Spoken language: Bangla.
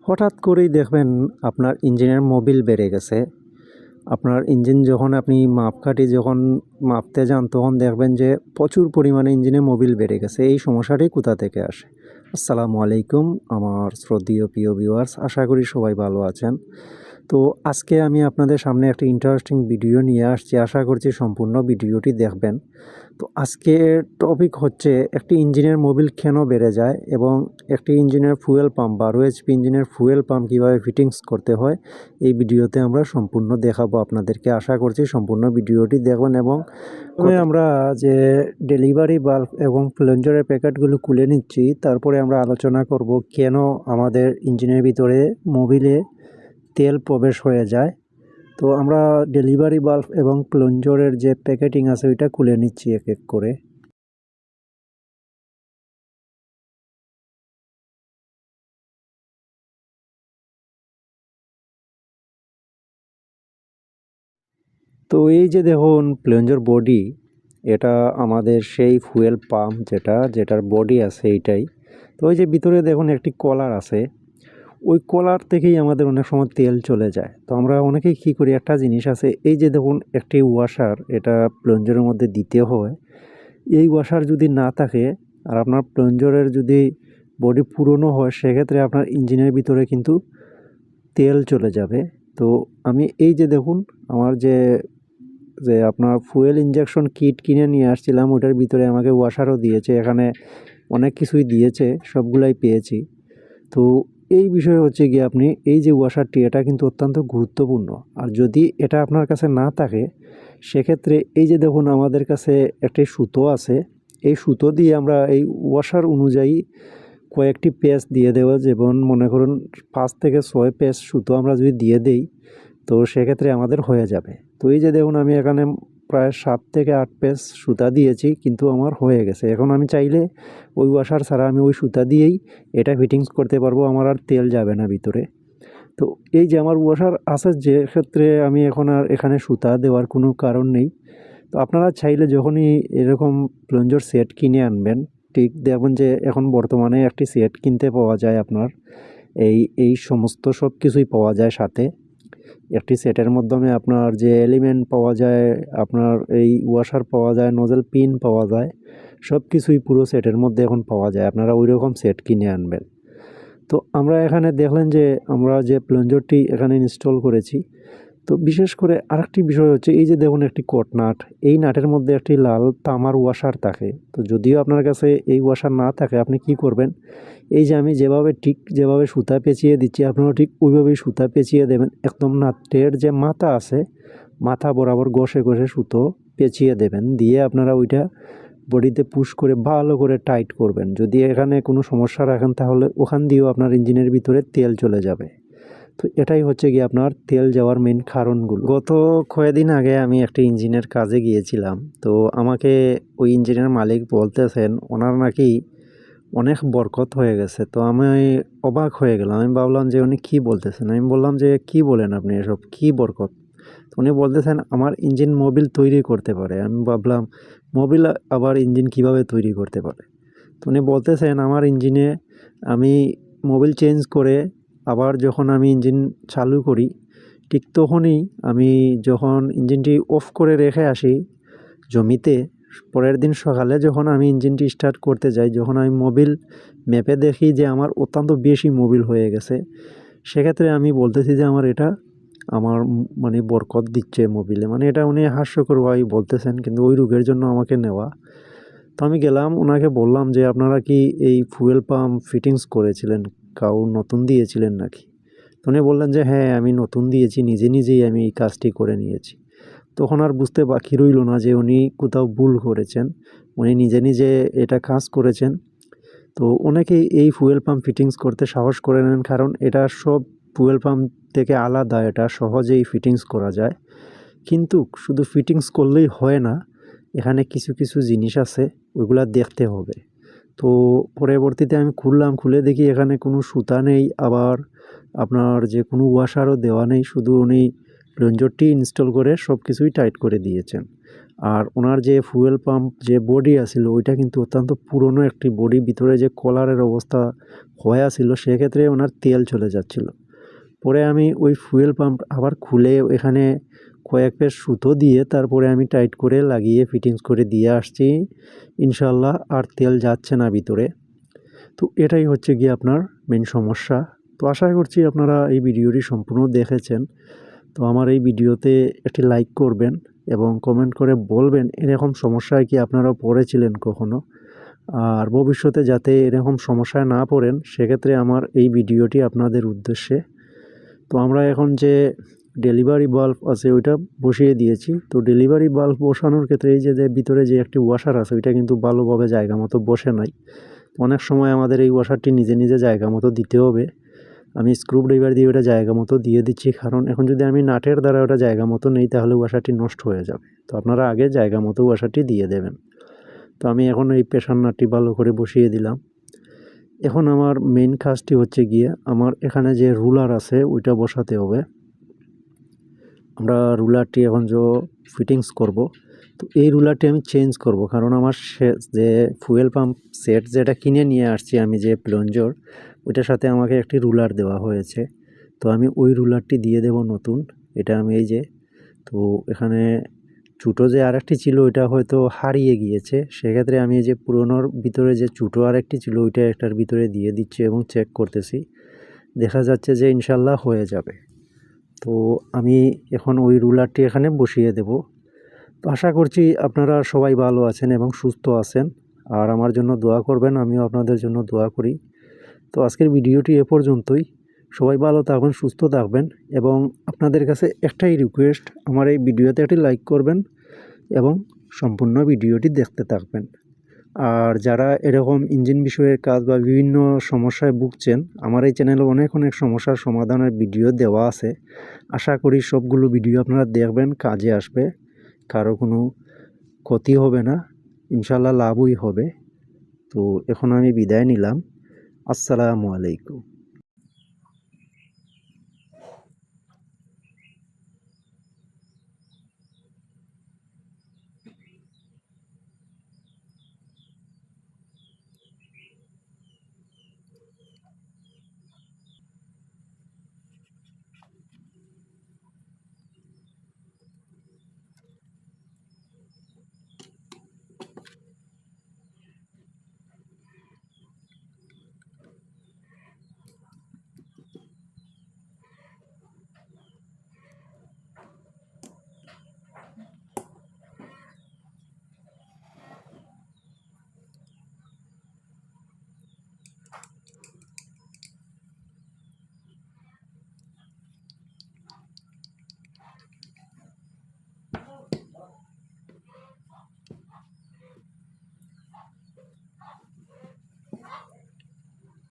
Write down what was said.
হঠাৎ করেই দেখবেন আপনার ইঞ্জিনের মোবিল বেড়ে গেছে। আপনার ইঞ্জিন যখন আপনি মাপকাঠি যখন মাপতে যান তখন দেখবেন যে প্রচুর পরিমাণে ইঞ্জিনে মোবিল বেড়ে গেছে। এই সমস্যাটি কোথা থেকে আসে? আসসালামু আলাইকুম আমার শ্রদ্ধেয় প্রিয় ভিউয়ার্স, আশা করি সবাই ভালো আছেন। তো আজকে আমি আপনাদের সামনে একটা ইন্টারেস্টিং ভিডিও নিয়ে আসছি, আশা করছি সম্পূর্ণ ভিডিওটি দেখবেন। তো আজকের টপিক হচ্ছে একটি ইঞ্জিনের মোবিল কেন বেড়ে যায় এবং একটি ইঞ্জিনের ফুয়েল পাম্প 12 এইচপি ইঞ্জিনের ফুয়েল পাম্প কীভাবে ফিটিংস করতে হয় এই ভিডিওতে আমরা সম্পূর্ণ দেখাবো আপনাদেরকে। আশা করছি সম্পূর্ণ ভিডিওটি দেখবেন এবং আমরা যে ডেলিভারি বাল্ব এবং প্লাঞ্জারের প্যাকেটগুলো খুলে নিচ্ছি, তারপরে আমরা আলোচনা করব কেন আমাদের ইঞ্জিনের ভিতরে মোবিলে তেল প্রবেশ হয়ে যায়। তো আমরা ডেলিভারি বাল্ব এবং প্লাঞ্জারের যে প্যাকেটিং আছে ওইটা খুলে নিচ্ছি এক এক করে। তো এই যে দেখুন প্লাঞ্জার বডি, এটা আমাদের সেই ফুয়েল পাম্প যেটার বডি আছে এইটাই। তো ওই যে ভিতরে দেখুন একটি কলার আছে, ওই কলার থেকেই আমাদের অনেক সময় তেল চলে যায়। তো আমরা অনেকেই কী করি, একটা জিনিস আছে, এই যে দেখুন একটি ওয়াশার, এটা প্লাঞ্জারের মধ্যে দিতে হয়। এই ওয়াশার যদি না থাকে আর আপনার প্লাঞ্জারের যদি বডি পুরনো হয়, সেক্ষেত্রে আপনার ইঞ্জিনের ভিতরে কিন্তু তেল চলে যাবে। তো আমি এই যে দেখুন আমার যে আপনার ফুয়েল ইঞ্জেকশন কিট কিনে নিয়ে আসছিলাম, ওটার ভিতরে আমাকে ওয়াশারও দিয়েছে, এখানে অনেক কিছুই দিয়েছে, সবগুলাই পেয়েছি। তো এই বিষয় হচ্ছে গিয়ে আপনি এই যে ওয়াশারটি, এটা কিন্তু অত্যন্ত গুরুত্বপূর্ণ। আর যদি এটা আপনার কাছে না থাকে সেক্ষেত্রে এই যে দেখুন আমাদের কাছে একটি সুতো আছে, এই সুতো দিয়ে আমরা এই ওয়াশার অনুযায়ী কয়েকটি পেজ দিয়ে দেওয়া, যেমন মনে করুন 5 থেকে 6 পেজ সুতো আমরা যদি দিয়ে দেই তো সেক্ষেত্রে আমাদের হয়ে যাবে। তো এই যে দেখুন আমি এখানে প্রায় 7 থেকে 8 পেজ সুতা দিয়েছি, কিন্তু আমার হয়ে গেছে। এখন আমি চাইলে ওই ওয়াশার ছাড়া আমি ওই সুতা দিয়েই এটা ফিটিংস করতে পারবো, আমার আর তেল যাবে না ভিতরে। তো এই যে আমার ওয়াশার আছে, যে ক্ষেত্রে আমি এখন আর এখানে সুতা দেওয়ার কোনো কারণ নেই। তো আপনারা চাইলে যখনই এরকম প্লাঞ্জার সেট কিনে আনবেন, ঠিক দেখবেন যে এখন বর্তমানে একটি সেট কিনতে পাওয়া যায় আপনার এই সমস্ত সব কিছুই পাওয়া যায় সাথে। একটি সেটের মাধ্যমে আপনার যে এলিমেন্ট পাওয়া যায়, আপনার এই ওয়াশার পাওয়া যায়, নজল পিন পাওয়া যায়, সব কিছুই পুরো সেটের মধ্যে এখন পাওয়া যায়। আপনারা ওই রকম সেট কিনে আনবেন। তো আমরা এখানে দেখলেন যে আমরা যে প্লাঞ্জারটি এখানে ইনস্টল করেছি। তো বিশেষ করে আরেকটি বিষয় হচ্ছে, এই যে দেখুন একটি কট নাট, এই নাটের মধ্যে একটি লাল তামার ওয়াশার থাকে। তো যদিও আপনার কাছে এই ওয়াশার না থাকে, আপনি কি করবেন, এই যে আমি যেভাবে সুতা পেঁচিয়ে দিচ্ছি, আপনারাও ঠিক ওইভাবেই সুতা পেঁচিয়ে দেবেন। একদম নাটের যে মাথা আছে, মাথা বরাবর ঘষে সুতো পেঁচিয়ে দেবেন, দিয়ে আপনারা ওইটা বডিতে পুশ করে ভালো করে টাইট করবেন। যদি এখানে কোনো সমস্যা রাখেন তাহলে ওখান দিয়েও আপনার ইঞ্জিনের ভিতরে তেল চলে যাবে। তো এটাই হচ্ছে কি আপনার তেল যাওয়ার মেন কারণগুলো। গত কয়েকদিন আগে আমি একটা ইঞ্জিনের কাজে গিয়েছিলাম। তো আমাকে ওই ইঞ্জিনের মালিক বলতেছেন ওনার নাকি অনেক বরকত হয়ে গেছে। তো আমি অবাক হয়ে গেলাম। আমি ভাবলাম যে উনি কী বলতেছেন। আমি বললাম যে কী বলেন আপনি, এসব কী বরকত? তো উনি বলতেছেন আমার ইঞ্জিন মোবিল তৈরি করতে পারে। আমি ভাবলাম মোবিল আবার ইঞ্জিন কিভাবে তৈরি করতে পারে? তো উনি বলতেছেন আমার ইঞ্জিনে আমি মোবিল চেঞ্জ করে আবার যখন আমি ইঞ্জিন চালু করি, ঠিক তখনই আমি যখন ইঞ্জিনটি অফ করে রেখে আসি জমিতে, পরের দিন সকালে যখন আমি ইঞ্জিনটি স্টার্ট করতে যাই, যখন আমি মোবিল মেপে দেখি যে আমার অত্যন্ত বেশি মোবিল হয়ে গেছে, সেক্ষেত্রে আমি বলতেছি যে আমার মানে বরকত দিচ্ছে মোবিলে। মানে এটা উনি হাস্যকরভাবেই বলতেছেন, কিন্তু ওই রোগের জন্য আমাকে নেওয়া। তো আমি গেলাম, ওনাকে বললাম যে আপনারা কি এই ফুয়েল পাম্প ফিটিংস করেছিলেন, কাউর নতুন দিয়েছিলেন নাকি? তো উনি বললেন যে হ্যাঁ আমি নতুন দিয়েছি, নিজেই আমি এই কাজটি করে নিয়েছি। তখন আর বুঝতে বাকি রইল না যে উনি কোথাও ভুল করেছেন, উনি নিজে এটা কাজ করেছেন। তো অনেকেই এই ফুয়েল পাম্প ফিটিংস করতে সাহস করে নেন, কারণ এটা সব ফুয়েল পাম্প থেকে আলাদা, এটা সহজেই ফিটিংস করা যায়। কিন্তু শুধু ফিটিংস করলেই হয় না, এখানে কিছু জিনিস আছে, ওইগুলা দেখতে হবে। তো পরবর্তীতে আমি খুলে দেখি এখানে কোনো সুতা নেই, আবার আপনার যে কোনো ওয়াশারও দেওয়া নেই, শুধু উনি প্লাঞ্জারটি ইনস্টল করে সব কিছুই টাইট করে দিয়েছেন। আর ওনার যে ফুয়েল পাম্প যে বডি আছিল ওইটা কিন্তু অত্যন্ত পুরনো একটি বডি, ভিতরে যে কলারের অবস্থা হয়ে ছিল সেক্ষেত্রে ওনার তেল চলে যাচ্ছিল। পরে আমি ওই ফুয়েল পাম্প আবার খুলে এখানে কয়েক পেস সুতো দিয়ে তারপরে আমি টাইট করে লাগিয়ে ফিটিংস করে দিয়ে আসছি। ইনশাল্লাহ আর তেল যাচ্ছে না ভিতরে। তো এটাই হচ্ছে গিয়ে আপনার মেন সমস্যা। তো আশা করছি আপনারা এই ভিডিওটি সম্পূর্ণ দেখেছেন। তো আমার এই ভিডিওতে একটি লাইক করবেন এবং কমেন্ট করে বলবেন এরকম সমস্যায় কি আপনারা পড়েছিলেন কখনো, আর ভবিষ্যতে যাতে এরকম সমস্যায় না পড়েন সেক্ষেত্রে আমার এই ভিডিওটি আপনাদের উদ্দেশ্যে। তো আমরা এখন যে ডেলিভারি বাল্ব আছে ওইটা বসিয়ে দিয়েছি। তো ডেলিভারি বাল্ব বসানোর ক্ষেত্রে এই যে ভিতরে যে একটি ওয়াশার আছে ওইটা কিন্তু ভালোভাবে জায়গা মতো বসে নাই। অনেক সময় আমাদের এই ওয়াশারটি নিজে নিজে জায়গা মতো দিতে হবে। আমি স্ক্রুড্রাইভার দিয়ে ওটা জায়গা মতো দিয়ে দিচ্ছি, কারণ এখন যদি আমি নাটের দ্বারা ওটা জায়গা মতো নেই তাহলে ওয়াশারটি নষ্ট হয়ে যাবে। তো আপনারা আগে জায়গা মতো ওয়াশারটি দিয়ে দেবেন। তো আমি এখন এই প্রেশার নাটটি ভালো করে বসিয়ে দিলাম। এখন আমার মেইন কাজটি হচ্ছে গিয়ে আমার এখানে যে রুলার আছে ওইটা বসাতে হবে। আমরা রুলারটি এখন ফিটিংস করব। তো এই রুলারটি আমি চেঞ্জ করব, কারণ আমার যে ফুয়েল পাম্প সেট যেটা কিনে নিয়ে আসছি আমি যে প্লঞ্জার, ওইটার সাথে আমাকে একটি রুলার দেওয়া হয়েছে। তো আমি ওই রুলারটি দিয়ে দেব নতুন। এটা আমি এই যে, তো এখানে ছোটো যে আরেকটি ছিল ওইটা হয়তো হারিয়ে গিয়েছে, সেক্ষেত্রে আমি এই যে পুরোনোর ভিতরে যে ছোটো আরেকটি ছিল ওইটা একটার ভিতরে দিয়ে দিচ্ছি এবং চেক করতেছি। দেখা যাচ্ছে যে ইনশাল্লাহ হয়ে যাবে। তো আমি এখন ওই রুলারটি এখানে বসিয়ে দেব। তো আশা করছি আপনারা সবাই ভালো আছেন এবং সুস্থ আছেন, আর আমার জন্য দোয়া করবেন, আমিও আপনাদের জন্য দোয়া করি। তো আজকের ভিডিওটি এ পর্যন্তই। সবাই ভালো থাকবেন, সুস্থ থাকবেন, এবং আপনাদের কাছে একটাই রিকোয়েস্ট, আমার এই ভিডিওতে একটি লাইক করবেন এবং সম্পূর্ণ ভিডিওটি দেখতে থাকবেন। আর যারা এরকম ইঞ্জিন বিষয়ের কাজ বা বিভিন্ন সমস্যায় ভুগছেন, আমার এই চ্যানেলে অনেক অনেক সমস্যার সমাধানের ভিডিও দেওয়া আছে। আশা করি সবগুলো ভিডিও আপনারা দেখবেন, কাজে আসবে, কারো কোনো ক্ষতি হবে না, ইনশাল্লাহ লাভই হবে। তো এখন আমি বিদায় নিলাম। আসসালামু আলাইকুম।